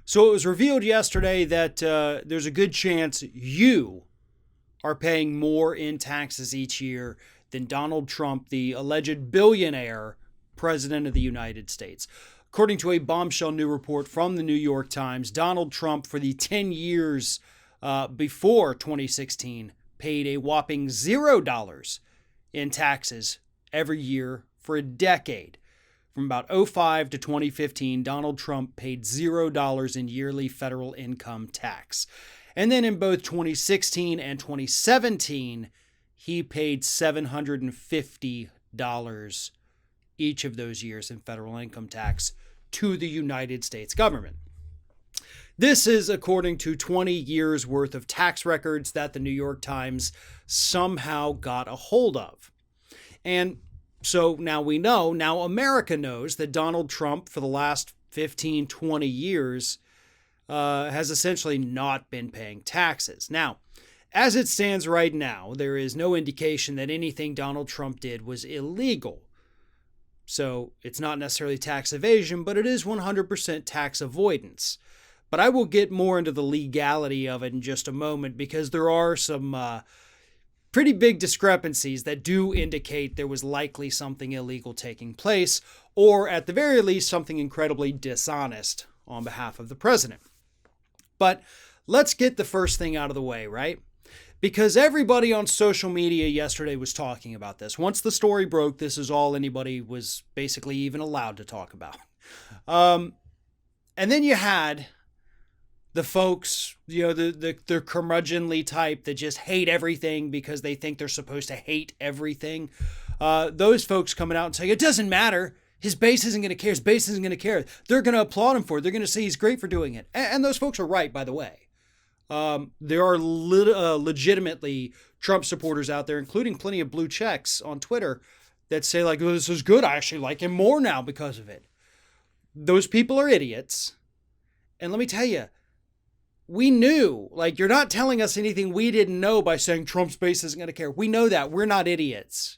So it was revealed yesterday that there's a good chance you are paying more in taxes each year than Donald Trump, the alleged billionaire president of the United States. According to a bombshell new report from the New York Times, Donald Trump, for the 10 years before 2016, paid a whopping $0 in taxes every year for a decade. From about '05 to 2015, Donald Trump paid $0 in yearly federal income tax. And then in both 2016 and 2017, he paid $750 each of those years in federal income tax to the United States government. This is according to 20 years worth of tax records that the New York Times somehow got a hold of. And so now we know, now America knows that Donald Trump for the last 15, 20 years has essentially not been paying taxes. Now, as it stands right now, there is no indication that anything Donald Trump did was illegal. So it's not necessarily tax evasion, but it is 100% tax avoidance. But I will get more into the legality of it in just a moment because there are some pretty big discrepancies that do indicate there was likely something illegal taking place, or at the very least, something incredibly dishonest on behalf of the president. But let's get the first thing out of the way, right? Because everybody on social media yesterday was talking about this. Once the story broke, this is all anybody was basically even allowed to talk about. And then you had the folks, the curmudgeonly type that just hate everything because they think they're supposed to hate everything. Those folks coming out and saying, it doesn't matter. His base isn't going to care. His base isn't going to care. They're going to applaud him for it. They're going to say he's great for doing it. And those folks are right, by the way. There are legitimately Trump supporters out there, including plenty of blue checks on Twitter that say like, oh, this is good. I actually like him more now because of it. Those people are idiots. And let me tell you, we knew, like, you're not telling us anything we didn't know by saying Trump's base isn't going to care. We know that. We're not idiots.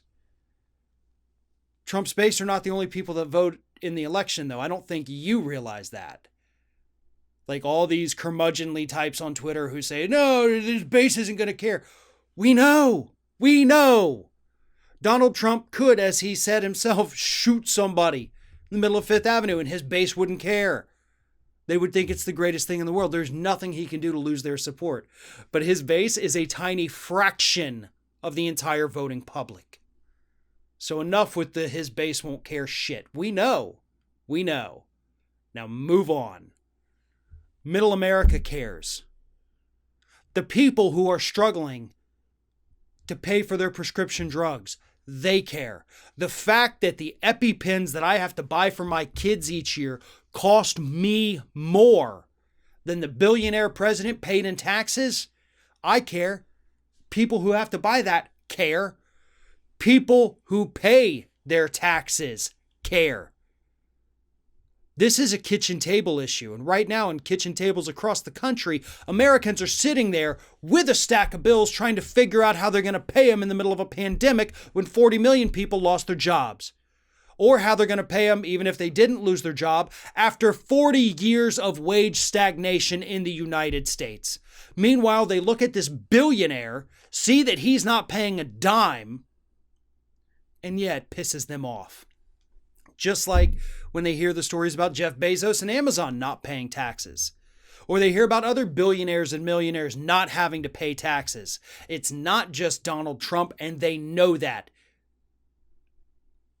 Trump's base are not the only people that vote in the election, though. I don't think you realize that. Like all these curmudgeonly types on Twitter who say, no, his base isn't going to care. We know. We know. Donald Trump could, as he said himself, shoot somebody in the middle of Fifth Avenue and his base wouldn't care. They would think it's the greatest thing in the world. There's nothing he can do to lose their support. But his base is a tiny fraction of the entire voting public. So enough with the his base won't care shit. We know. We know. Now move on. Middle America cares. The people who are struggling to pay for their prescription drugs, they care. The fact that the EpiPens that I have to buy for my kids each year cost me more than the billionaire president paid in taxes, I care. People who have to buy that care. People who pay their taxes care. This is a kitchen table issue, and right now in kitchen tables across the country, Americans are sitting there with a stack of bills trying to figure out how they're going to pay them in the middle of a pandemic when 40 million people lost their jobs. Or how they're going to pay them, even if they didn't lose their job, after 40 years of wage stagnation in the United States. Meanwhile, they look at this billionaire, see that he's not paying a dime, and yet it pisses them off. Just like when they hear the stories about Jeff Bezos and Amazon not paying taxes. Or they hear about other billionaires and millionaires not having to pay taxes. It's not just Donald Trump, and they know that.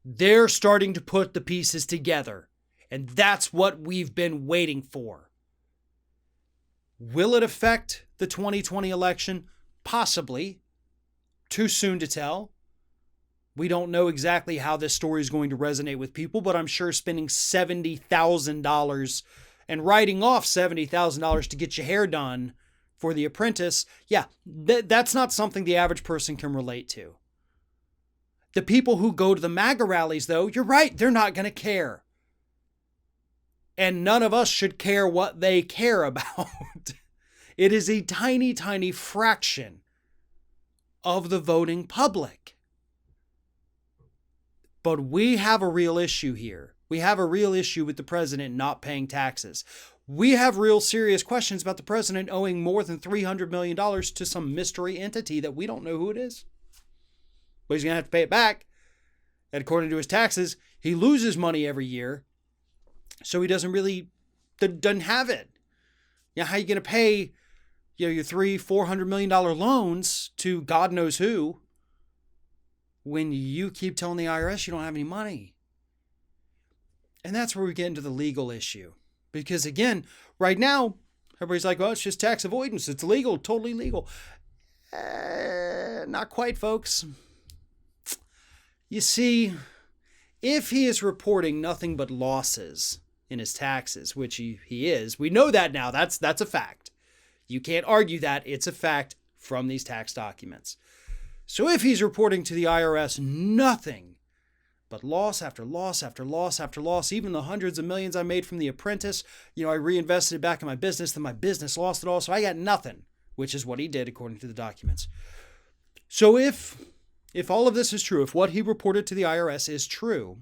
They're starting to put the pieces together, and that's what we've been waiting for. Will it affect the 2020 election? Possibly. Too soon to tell. We don't know exactly how this story is going to resonate with people, but I'm sure spending $70,000 and writing off $70,000 to get your hair done for The Apprentice, yeah, that's not something the average person can relate to. The people who go to the MAGA rallies, though, you're right, they're not going to care. And none of us should care what they care about. It is a tiny, tiny fraction of the voting public. But we have a real issue here. We have a real issue with the president not paying taxes. we have real serious questions about the president owing more than $300 million to some mystery entity that we don't know who it is. But he's going to have to pay it back. And according to his taxes, he loses money every year. So he doesn't have it. Yeah, how are you going to pay your $300-400 million loans to God knows who when you keep telling the IRS you don't have any money? And that's where we get into the legal issue. Because again, right now, everybody's like, well, it's just tax avoidance. It's legal, totally legal. Not quite, folks. You see, if he is reporting nothing but losses in his taxes, which he is, we know that now. That's a fact. You can't argue that. It's a fact from these tax documents. So if he's reporting to the IRS nothing but loss after loss after loss after loss, even the hundreds of millions I made from The Apprentice, I reinvested it back in my business, then my business lost it all, so I got nothing, which is what he did according to the documents. So if all of this is true, if what he reported to the IRS is true,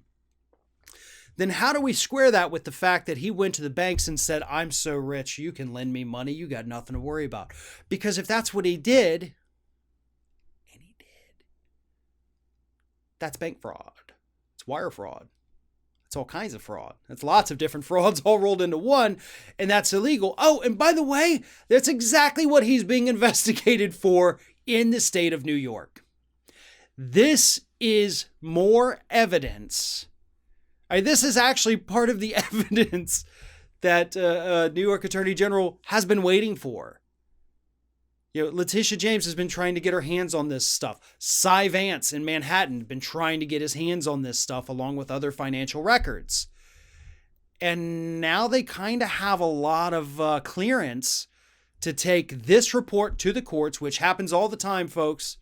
then how do we square that with the fact that he went to the banks and said, I'm so rich, you can lend me money, you got nothing to worry about? Because if that's what he did, and he did, that's bank fraud. It's wire fraud. It's all kinds of fraud. It's lots of different frauds all rolled into one, and that's illegal. Oh, and by the way, that's exactly what he's being investigated for in the state of New York. This is more evidence. This is actually part of the evidence that New York Attorney General has been waiting for. Letitia James has been trying to get her hands on this stuff. Cy Vance in Manhattan has been trying to get his hands on this stuff along with other financial records. And now they kind of have a lot of clearance to take this report to the courts, which happens all the time, folks.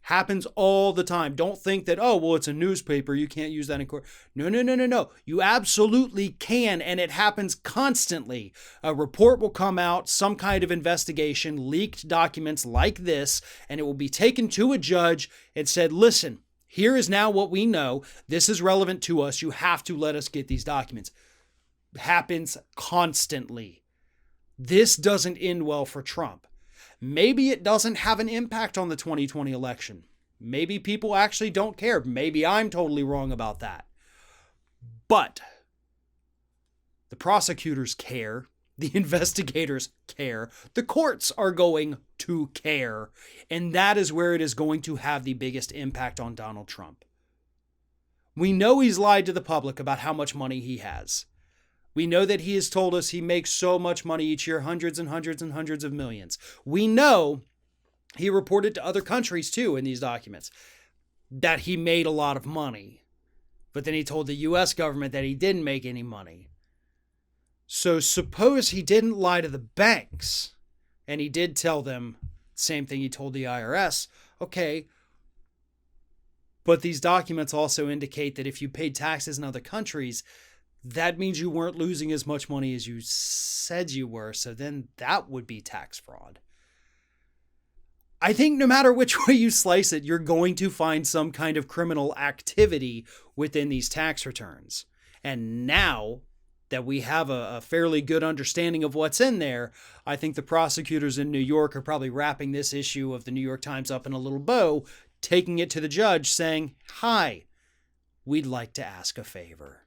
Happens all the time. Don't think that, oh, well, it's a newspaper, you can't use that in court. No. You absolutely can, and it happens constantly. A report will come out, some kind of investigation, leaked documents like this, and it will be taken to a judge and said, listen, here is now what we know. This is relevant to us. You have to let us get these documents. Happens constantly. This doesn't end well for Trump. Maybe it doesn't have an impact on the 2020 election. Maybe people actually don't care. Maybe I'm totally wrong about that. But the prosecutors care. The investigators care. The courts are going to care. And that is where it is going to have the biggest impact on Donald Trump. We know he's lied to the public about how much money he has. We know that he has told us he makes so much money each year, hundreds and hundreds and hundreds of millions. We know he reported to other countries too in these documents that he made a lot of money. But then he told the U.S. government that he didn't make any money. So suppose he didn't lie to the banks and he did tell them the same thing he told the IRS. Okay. But these documents also indicate that if you paid taxes in other countries, that means you weren't losing as much money as you said you were. So then that would be tax fraud. I think no matter which way you slice it, you're going to find some kind of criminal activity within these tax returns. And now that we have a fairly good understanding of what's in there, I think the prosecutors in New York are probably wrapping this issue of the New York Times up in a little bow, taking it to the judge saying, hi, we'd like to ask a favor.